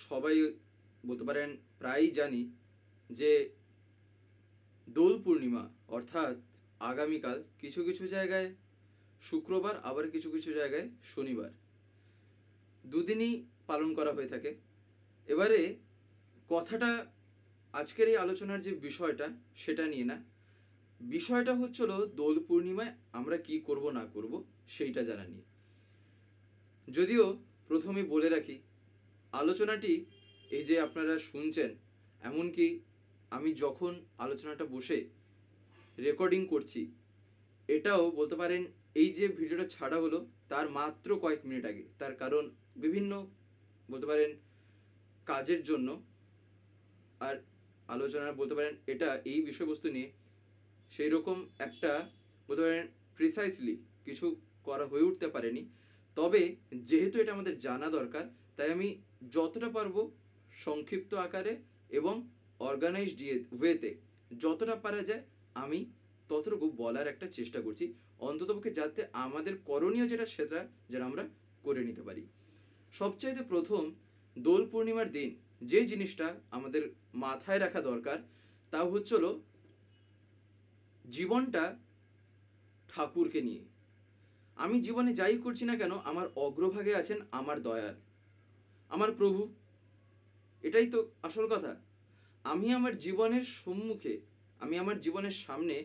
সবাই বলতে পারেন প্রায়ই জানি যে দোল পূর্ণিমা অর্থাৎ আগামীকাল কিছু কিছু জায়গায় শুক্রবার, আবার কিছু কিছু জায়গায় শনিবার, দুদিনই পালন করা হয়ে থাকে। এবারে কথাটা আজকের এই আলোচনার যে বিষয়টা সেটা নিয়ে না, বিষয়টা হচ্ছিল দোল পূর্ণিমায় আমরা কি করব না করব সেইটা জানা নিয়ে। যদিও প্রথমে বলে রাখি, আলোচনাটি এই যে আপনারা শুনছেন, এমনকি আমি যখন আলোচনাটা বসে রেকর্ডিং করছি, এটাও বলতে পারেন এই যে ভিডিওটা ছাড়া হলো তার মাত্র কয়েক মিনিট আগে। তার কারণ বিভিন্ন বলতে পারেন কাজের জন্য, আর আলোচনা বলতে পারেন এটা এই বিষয়বস্তু নিয়ে সেই রকম একটা বলতে পারেন প্রিসাইসলি কিছু করা হয়ে উঠতে পারেনি। তবে যেহেতু এটা আমাদের জানা দরকার, তাই আমি যতটা পারবো সংক্ষিপ্ত আকারে এবং অর্গানাইজড ওয়েতে যতটা পারা যায় আমি ততটুকু বলার একটা চেষ্টা করছি, অন্ততপক্ষে যাতে আমাদের করণীয় যেটা সেটা যেন আমরা করে নিতে পারি। সবচাইতে প্রথম দোল পূর্ণিমার দিন যে জিনিসটা আমাদের মাথায় রাখা দরকার তা হচ্ছিল জীবনটা ঠাকুরকে নিয়ে। আমি জীবনে যাই করছি না কেন আমার অগ্রভাগে আছেন আমার দয়াল, আমার প্রভু। এটাই তো আসল কথা। আমি আমার জীবনের সম্মুখে, আমি আমার জীবনের সামনে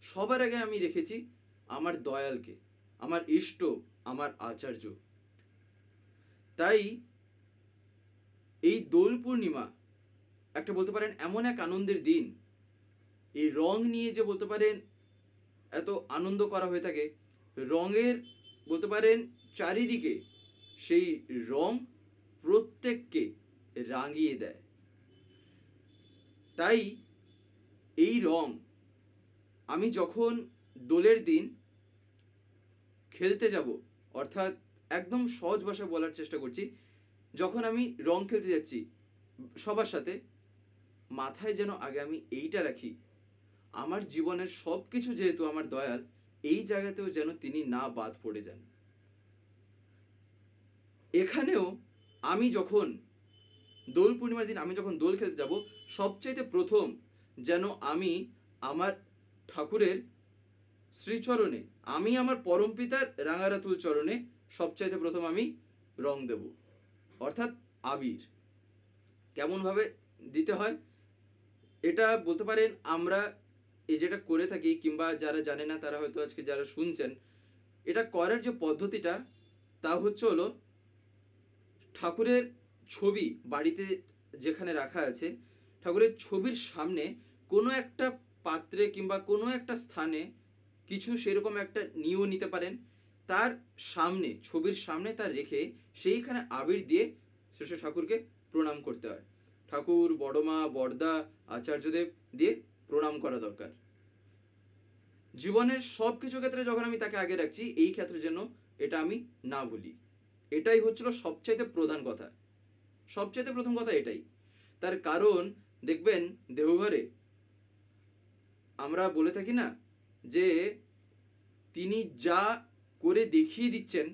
সবার আগে আমি রেখেছি আমার দয়ালকে, আমার ইষ্ট, আমার আচার্য। তাই এই দোল পূর্ণিমা একটা বলতে পারেন এমন এক আনন্দের দিন, এই রং নিয়ে যে বলতে পারেন এত আনন্দ করা হয়ে থাকে, রঙের বলতে পারেন চারিদিকে সেই রং প্রত্যেককে রাঙিয়ে দেয়। তাই এই রং আমি যখন দোলের দিন খেলতে যাব, অর্থাৎ একদম সহজ ভাষায় বলার চেষ্টা করছি, যখন আমি রং খেলতে যাচ্ছি সবার সাথে, মাথায় যেন আগে আমি এইটা রাখি, আমার জীবনের সব কিছু যেহেতু আমার দয়াল, এই জায়গাতেও যেন তিনি না বাদ পড়ে যান। এখানেও আমি যখন দোল পূর্ণিমার দিন আমি যখন দোল খেলতে যাব, সবচাইতে প্রথম যেন আমি আমার ঠাকুরের শ্রীচরণে, আমি আমার পরম পিতার রাঙারাতুল চরণে সবচাইতে প্রথম আমি রং দেব, অর্থাৎ আবির। কেমনভাবে দিতে হয় এটা বলতে পারেন আমরা এই যেটা করে থাকি, কিংবা যারা জানে না তারা হয়তো আজকে যারা শুনছেন, এটা করার যে পদ্ধতিটা তা হলো ঠাকুরের ছবি বাড়িতে যেখানে রাখা আছে, ঠাকুরের ছবির সামনে কোনো একটা পাত্রে কিংবা কোনো একটা স্থানে কিছু সেরকম একটা নিয়েও নিতে পারেন, তার সামনে ছবির সামনে তার রেখে সেইখানে আবির দিয়ে শেষে ঠাকুরকে প্রণাম করতে হয়। ঠাকুর, বড়মা, বড়দা, আচার্যদেব দিয়ে প্রণাম করা দরকার। জীবনের সব কিছু ক্ষেত্রে যখন আমি তাকে আগে রাখছি, এই ক্ষেত্রে যেন এটা আমি না ভুলি। এটাই হচ্ছিল সবচাইতে প্রধান কথা, সবচাইতে প্রথম কথা এটাই। তার কারণ দেখবেন দেওঘরে আমরা বলে থাকি না যে তিনি যা করে দেখিয়ে দিচ্ছেন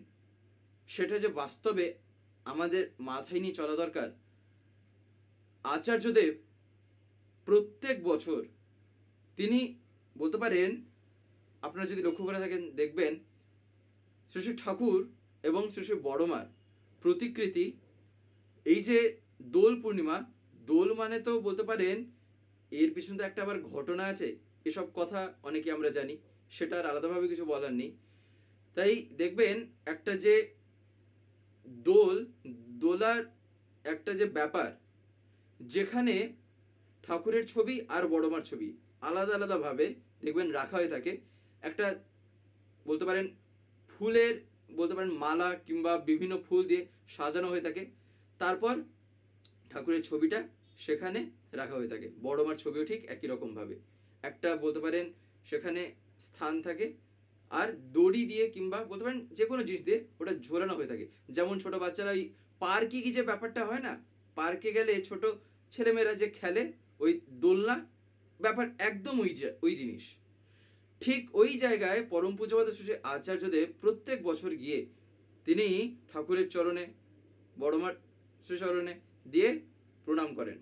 সেটা যে বাস্তবে আমাদের মাথায় নিয়ে চলা দরকার। আচার্যদেব প্রত্যেক বছর তিনি বলতে পারেন, আপনারা যদি লক্ষ্য করে থাকেন দেখবেন শ্রী শ্রী ঠাকুর এবং শ্রী শ্রী বড়মার প্রতিকৃতি, এই যে দোল পূর্ণিমা, দোল মানে তো বলতে পারেন এর পিছনে তো একটা আবার ঘটনা আছে, এসব কথা অনেকে আমরা জানি, সেটা আর আলাদাভাবে কিছু বলার নেই। তাই দেখবেন একটা যে দোলার একটা যে ব্যাপার, যেখানে ঠাকুরের ছবি আর বড়মার ছবি আলাদা আলাদাভাবে দেখবেন রাখা হয়ে থাকে, একটা বলতে পারেন ফুলের বলতে পারেন মালা কিংবা বিভিন্ন ফুল দিয়ে সাজানো হয়ে থাকে, তারপর ঠাকুরের ছবিটা সেখানে রাখা হয়ে থাকে। বড়মার ছবিও ঠিক একই রকমভাবে একটা বলতে পারেন সেখানে স্থান থাকে, আর দড়ি দিয়ে কিংবা বলতে পারেন যে কোনো জিনিস দিয়ে ওটা ঝোলানো হয়ে থাকে। যেমন ছোট বাচ্চারা ওই পার্কে কি যে ব্যাপারটা হয় না, পার্কে গেলে ছোট ছেলেমেয়েরা যে খেলে ওই দোলনা ব্যাপার, একদম ওই জিনিস। ঠিক ওই জায়গায় পরম পূজ্যপাদ শ্রী আচার্যদেব প্রত্যেক বছর গিয়ে তিনি ঠাকুরের চরণে, বড়মার শ্রীচরণে দিয়ে প্রণাম করেন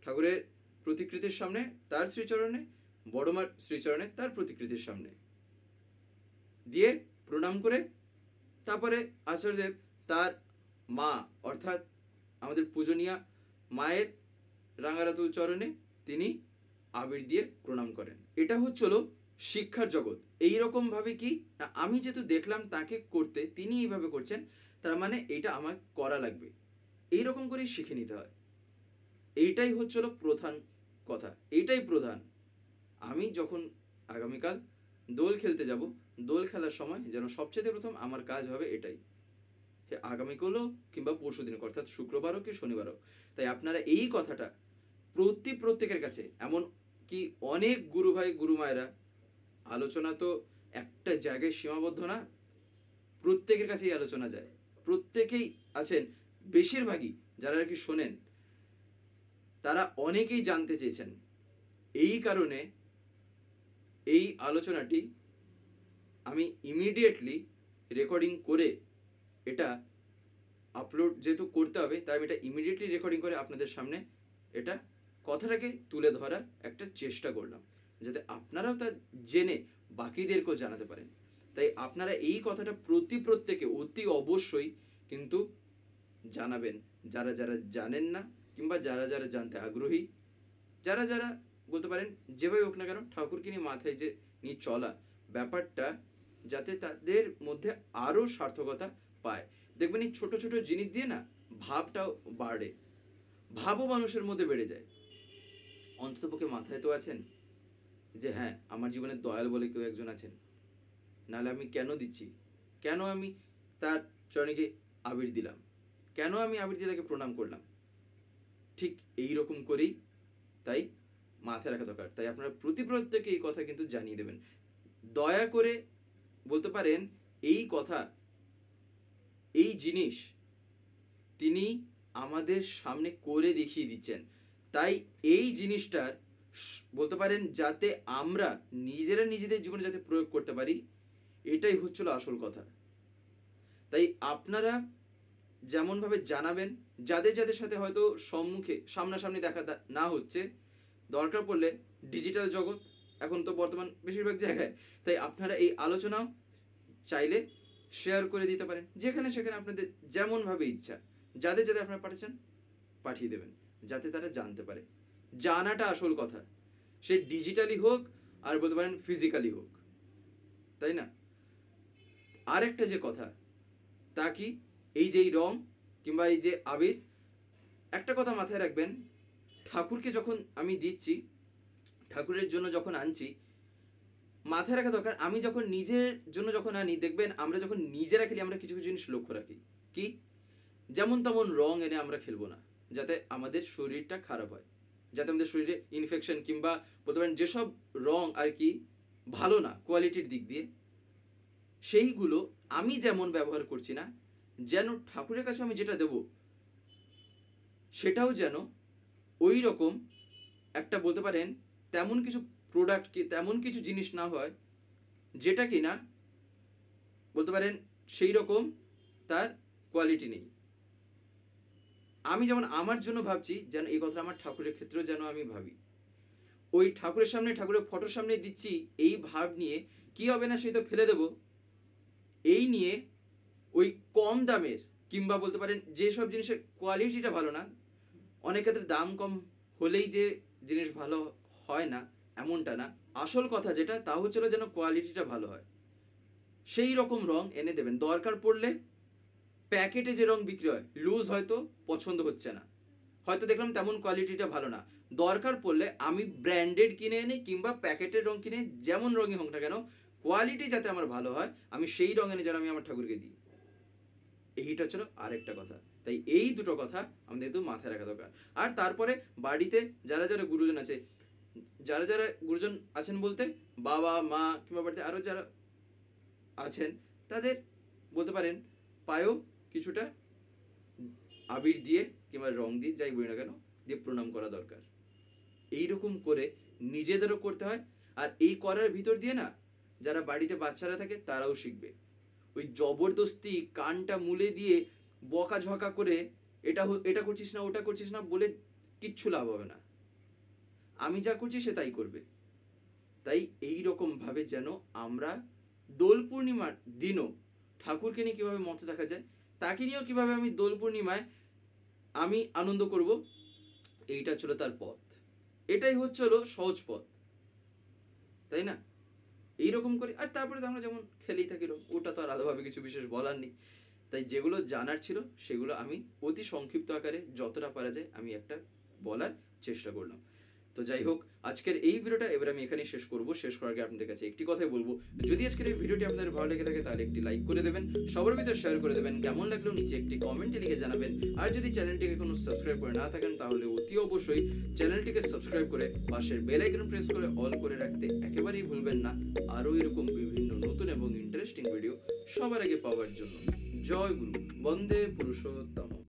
ঠাকুরের প্রতিকৃতির সামনে তার শ্রীচরণে, বড়মার শ্রীচরণে তার প্রতিকৃতির সামনে দিয়ে প্রণাম করে তারপরে আচার্যদেব তার মা অর্থাৎ আমাদের পূজনীয়া মায়ের রাঙারাতুল চরণে তিনি আবির দিয়ে প্রণাম করেন। এটা হচ্ছিল শিক্ষার জগৎ। এইরকম ভাবে কি না, আমি যেহেতু দেখলাম তাকে করতে, তিনি এইভাবে করছেন, তার মানে এটা আমার করা লাগবে, এইরকম করেই শিখে নিতে হয়। এইটাই হচ্ছিল প্রধান কথা, এইটাই প্রধান। আমি যখন আগামীকাল দোল খেলতে যাব, দোল খেলার সময় যেন সবচেয়ে প্রথম আমার কাজ হবে এটাই, সে আগামীকালও কিংবা পরশু দিন অর্থাৎ শুক্রবারও কি শনিবারও। তাই আপনারা এই কথাটা প্রত্যেকের কাছে, এমন কি অনেক গুরু ভাই গুরু মায়েরা, আলোচনা তো একটা জায়গায় সীমাবদ্ধ না, প্রত্যেকের কাছেই আলোচনা যায়, প্রত্যেকেই আছেন, বেশিরভাগই যারা আর কি শোনেন তারা অনেকেই জানতে চেয়েছেন। এই কারণে এই আলোচনাটি আমি ইমিডিয়েটলি রেকর্ডিং করে এটা আপলোড যেহেতু করতে হবে, তাই আমি এটা ইমিডিয়েটলি রেকর্ডিং করে আপনাদের সামনে এটা কথাটাকে তুলে ধরার একটা চেষ্টা করলাম, যাতে আপনারাও তা জেনে বাকিদেরকেও জানাতে পারেন। তাই আপনারা এই কথাটা প্রত্যেকে অতি অবশ্যই কিন্তু জানাবেন, যারা যারা জানেন না কিংবা যারা যারা জানতে আগ্রহী, যারা যারা বলতে পারেন যেভাবে হোক না কেন ঠাকুরকে নিয়ে মাথায় যে নিয়ে চলা ব্যাপারটা, যাতে তাদের মধ্যে আরও সার্থকতা পায়। দেখবেন এই ছোট ছোট জিনিস দিয়ে না ভাবটাও বাড়ে, ভাবও মানুষের মধ্যে বেড়ে যায়। অন্ততপক্ষে মাথায় তো আছেন যে হ্যাঁ আমার জীবনে দয়াল বলে কেউ একজন আছেন, নাহলে আমি কেন দিচ্ছি, কেন আমি তার চরণে আবির দিলাম, কেন আমি আবির দিয়ে তাকে প্রণাম করলাম। ঠিক এই রকম করেই তাই মাথায় রাখা দরকার। তাই আপনারা প্রত্যেকে এই কথা কিন্তু জানিয়ে দেবেন, দয়া করে বলতে পারেন এই কথা, এই জিনিস তিনি আমাদের সামনে করে দেখিয়ে দিচ্ছেন। তাই এই জিনিসটার বলতে পারেন যাতে আমরা নিজেরা নিজেদের জীবনে যাতে প্রয়োগ করতে পারি, এটাই হচ্ছিল আসল কথা। তাই আপনারা যেমনভাবে জানাবেন, যাদের যাদের সাথে হয়তো সম্মুখে সামনাসামনি দেখা না হচ্ছে, দরকার পড়লে ডিজিটাল জগৎ এখন তো বর্তমান বেশিরভাগ জায়গায়, তাই আপনারা এই আলোচনাও চাইলে শেয়ার করে দিতে পারেন, যেখানে সেখানে আপনাদের যেমনভাবে ইচ্ছা, যাদের যাদের আপনারা পাঠাচ্ছেন পাঠিয়ে দেবেন, যাতে তারা জানতে পারে। জানাটা আসল কথা, সে ডিজিটালি হোক আর বলতে পারেন ফিজিক্যালি হোক, তাই না? আরেকটা যে কথা তা কি, এই যে এই রং কিংবা এই যে আবির, একটা কথা মাথায় রাখবেন, ঠাকুরকে যখন আমি দিচ্ছি, ঠাকুরের জন্য যখন আনছি, মাথায় রাখা দরকার আমি যখন নিজের জন্য যখন আনি, দেখবেন আমরা যখন নিজেরা খেলি আমরা কিছু কিছু জিনিস লক্ষ্য রাখি, কি যেমন তেমন রং এনে আমরা খেলবো না, যাতে আমাদের শরীরটা খারাপ হয়, যাতে আমাদের শরীরে ইনফেকশন কিংবা বলতে পারেন যেসব রং আর কি ভালো না কোয়ালিটির দিক দিয়ে, সেইগুলো আমি যেমন ব্যবহার করছি না, যেন ঠাকুরের কাছে আমি যেটা দেব সেটাও যেন ওই রকম একটা বলতে পারেন তেমন কিছু প্রোডাক্ট কি তেমন কিছু জিনিস না হয় যেটা কি না বলতে পারেন সেই রকম তার কোয়ালিটি নেই। আমি যেমন আমার জন্য ভাবছি, যেন এই কথা আমার ঠাকুরের ক্ষেত্রেও যেন আমি ভাবি, ওই ঠাকুরের সামনে ঠাকুরের ফটোর সামনে দিচ্ছি এই ভাব নিয়ে কি হবে না সেই তো ফেলে দেব, এই নিয়ে ওই কম দামের কিংবা বলতে পারেন যেসব জিনিসের কোয়ালিটিটা ভালো না, অনেক ক্ষেত্রে দাম কম হলেই যে জিনিস ভালো হয় না এমনটা না, আসল কথা যেটা তা হচ্ছিল যেন কোয়ালিটিটা ভালো হয়, সেই রকম রং এনে দেবেন। দরকার পড়লে প্যাকেটে যে রং বিক্রি হয় লুজ হয়তো পছন্দ হচ্ছে না, হয়তো দেখলাম তেমন কোয়ালিটিটা ভালো না, দরকার পড়লে আমি ব্র্যান্ডেড কিনে এনে কিংবা প্যাকেটের রং কিনে যেমন রঙই হোক না কেন, কোয়ালিটি যাতে আমার ভালো হয় আমি সেই রং এনে যেন আমি আমার ঠাকুরকে দিই, এইটা ছিল আরেকটা কথা। তাই এই দুটো কথা আমাদের কিন্তু মাথায় রাখা দরকার। আর তারপরে বাড়িতে যারা যারা গুরুজন আছে, যারা যারা গুরুজন আছেন বলতে বাবা মা কিংবা বাড়িতে আরও যারা আছেন, তাদের বলতে পারেন পায়েও কিছুটা আবির দিয়ে কিংবা রং দিয়ে যাই বলি না কেন দিয়ে প্রণাম করা দরকার। এইরকম করে নিজেদেরও করতে হয়, আর এই করার ভিতর দিয়ে না যারা বাড়িতে বাচ্চারা থাকে তারাও শিখবে। ওই জবরদস্তি কানটা মুলে দিয়ে বকাঝকা করে এটা করছিস না, ওটা করছিস না বলে কিচ্ছু লাভ হবে না। আমি যা করছি সে তাই করবে। তাই এই রকম ভাবে যেন আমরা দোল পূর্ণিমার দিনও ঠাকুরকে নিয়ে কিভাবে মত দেখা যায়, তাকে নিয়েও কিভাবে আমি দোল পূর্ণিমায় আমি আনন্দ করব, এইটা ছিল তার পথ। এটাই হলো সহজ পথ, তাই না? এইরকম করে আর তারপরে তো আমরা যেমন খেলেই থাকি, ওটা তো আর আলাদাভাবে কিছু বিশেষ বলার নেই। তাই যেগুলো জানার ছিল সেগুলো আমি অতি সংক্ষিপ্ত আকারে যতটা পারা যায় আমি একটা বলার চেষ্টা করলাম। তো যাই হোক, আজকের এই ভিডিওটা এবার আমি এখানেই শেষ করব। শেষ করার আগে আপনাদের কাছে একটি কথাই বলবো, যদি আজকের এই ভিডিওটি আপনাদের ভালো লেগে থাকে তাহলে একটি লাইক করে দেবেন, সবার ভিতরে শেয়ার করে দেবেন, কেমন লাগলো নিচে একটি কমেন্টে লিখে জানাবেন। আর যদি চ্যানেলটিকে কোনো সাবস্ক্রাইব করে না থাকেন তাহলে অতি অবশ্যই চ্যানেলটিকে সাবস্ক্রাইব করে পাশের বেল আইকন প্রেস করে অল করে রাখতে একেবারেই ভুলবেন না, আরও এরকম বিভিন্ন নতুন এবং ইন্টারেস্টিং ভিডিও সবার আগে পাওয়ার জন্য। জয় গুরু, বন্দে পুরুষোত্তম।